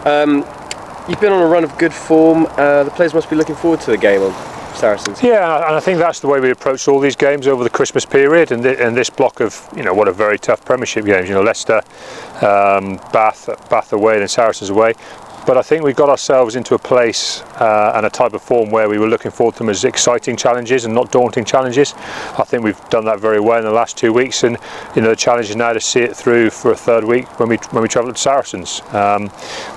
You've been on a run of good form. The players must be looking forward to the game on Saracens. Yeah, and I think that's the way we approached all these games over the Christmas period, and this block of what are very tough Premiership games. Leicester, Bath away, and Saracens away. But I think we got ourselves into a place and a type of form where we were looking forward to them as exciting challenges and not daunting challenges. I think we've done that very well in the last 2 weeks, and the challenge is now to see it through for a third week when we travel to Saracens.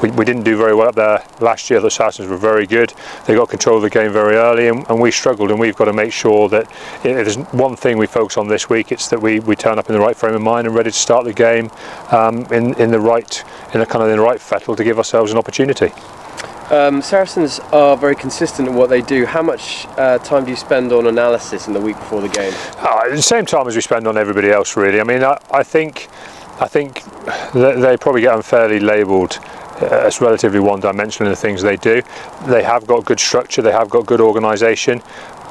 We didn't do very well up there last year. The Saracens were very good. They got control of the game very early, and we struggled. And we've got to make sure that if there's one thing we focus on this week, it's that we turn up in the right frame of mind and ready to start the game in the right fettle to give ourselves an opportunity. Saracens are very consistent in what they do. How much time do you spend on analysis in the week before the game? The same time as we spend on everybody else, really. I mean, I think that they probably get unfairly labelled as relatively one-dimensional in the things they do. They have got good structure, they have got good organisation,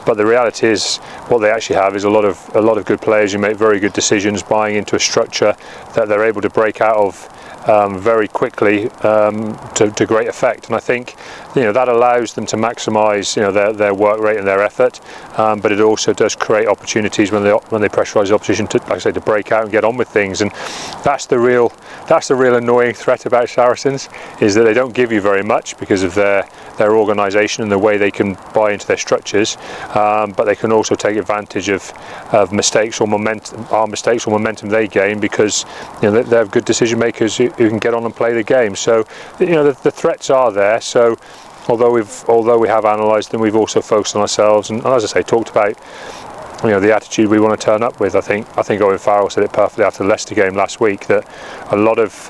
but the reality is what they actually have is a lot of good players who make very good decisions, buying into a structure that they're able to break out of very quickly to great effect. And I think that allows them to maximise their work rate and their effort, but it also does create opportunities when they pressurise the opposition to, like I say, to break out and get on with things. And that's the real annoying threat about Saracens, is that they don't give you very much because of their organisation and the way they can buy into their structures, but they can also take advantage of mistakes or momentum they gain, because they have good decision makers who can get on and play the game. So the threats are there. So although we have analysed them, we've also focused on ourselves, and as I say, talked about the attitude we want to turn up with. I think Owen Farrell said it perfectly after the Leicester game last week, that a lot of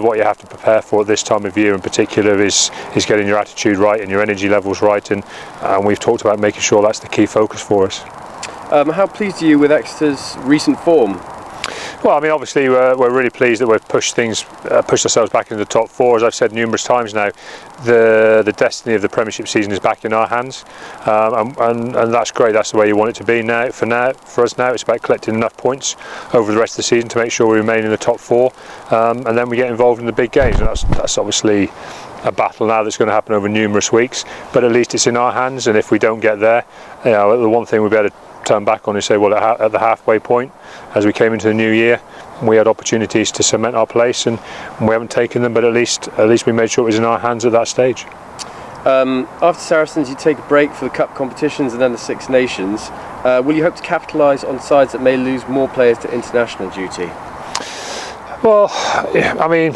what you have to prepare for at this time of year in particular is getting your attitude right and your energy levels right, and we've talked about making sure that's the key focus for us. How pleased are you with Exeter's recent form? Well, I mean, obviously we're really pleased that we've pushed ourselves back into the top four. As I've said numerous times now, the destiny of the Premiership season is back in our hands, and that's great. That's the way you want it to be now. For us now, it's about collecting enough points over the rest of the season to make sure we remain in the top four, and then we get involved in the big games. And that's obviously a battle now that's going to happen over numerous weeks, but at least it's in our hands. And if we don't get there, the one thing we'll be able to turn back on and say, well, at the halfway point, as we came into the new year, we had opportunities to cement our place, and we haven't taken them, but at least we made sure it was in our hands at that stage. After Saracens, you take a break for the cup competitions and then the Six Nations. Will you hope to capitalise on sides that may lose more players to international duty? Well, I mean,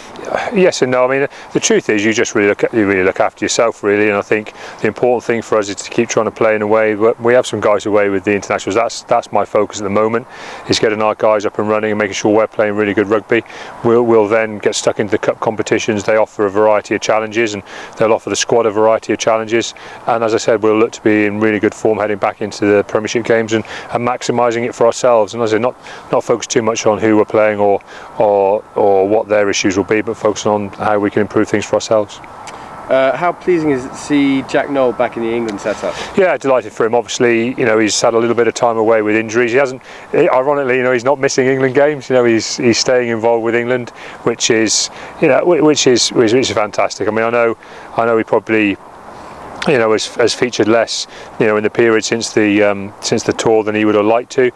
yes and no. I mean, the truth is, you just really look after yourself, really. And I think the important thing for us is to keep trying to play in a way. We have some guys away with the internationals. That's my focus at the moment, is getting our guys up and running and making sure we're playing really good rugby. We'll then get stuck into the cup competitions. They offer a variety of challenges, and they'll offer the squad a variety of challenges. And as I said, we'll look to be in really good form heading back into the Premiership games and maximising it for ourselves. And as I said, not focus too much on who we're playing or what their issues will be, but focus on how we can improve things for ourselves. How pleasing is it to see Jack Nowell back in the England setup? Yeah, delighted for him. Obviously, he's had a little bit of time away with injuries. He hasn't, ironically, he's not missing England games. He's staying involved with England, which is fantastic. I mean, I know he probably has featured less in the period since the tour than he would have liked to.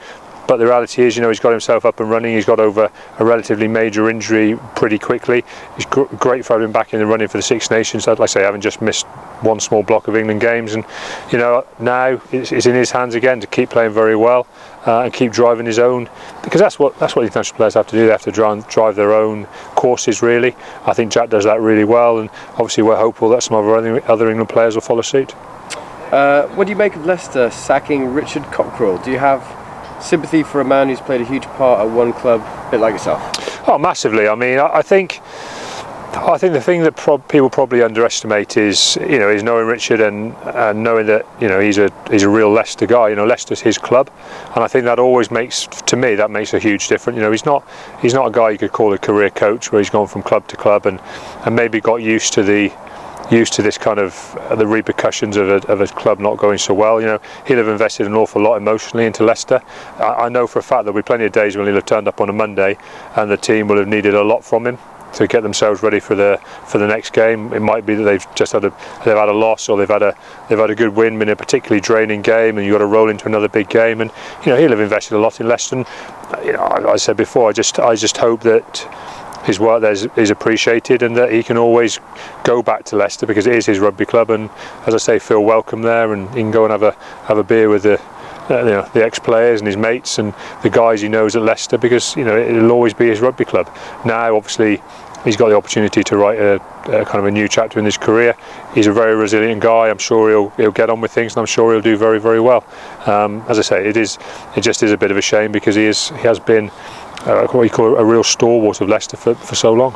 But the reality is, he's got himself up and running. He's got over a relatively major injury pretty quickly. It's great for having him back in the running for the Six Nations. Like I say, having just missed one small block of England games, and now it's in his hands again to keep playing very well and keep driving his own, because that's what international players have to do. They have to drive their own courses, really. I think Jack does that really well, and obviously we're hopeful that some of our other England players will follow suit. What do you make of Leicester sacking Richard Cockerill? Do you have sympathy for a man who's played a huge part at one club, a bit like yourself? Oh, massively. I mean, I think the thing that people probably underestimate is knowing Richard and knowing that he's a real Leicester guy. Leicester's his club, and I think that always makes a huge difference. He's not a guy you could call a career coach, where he's gone from club to club and maybe got used to this kind of the repercussions of a club not going so well. He'll have invested an awful lot emotionally into Leicester. I know for a fact there'll be plenty of days when he'll have turned up on a Monday and the team will have needed a lot from him. to get themselves ready for the next game. It might be that they've had a loss, or they've had a good win in a particularly draining game, and you've got to roll into another big game. And he'll have invested a lot in Leicester. And, I said before, I just hope that his work there is appreciated, and that he can always go back to Leicester, because it is his rugby club, and as I say, feel welcome there, and he can go and have a beer with the ex-players and his mates and the guys he knows at Leicester, because it'll always be his rugby club. Now obviously he's got the opportunity to write a kind of a new chapter in his career. He's a very resilient guy. I'm sure he'll get on with things, and I'm sure he'll do very, very well. As I say, it just is a bit of a shame, because he has been what you call a real stalwart of Leicester for so long.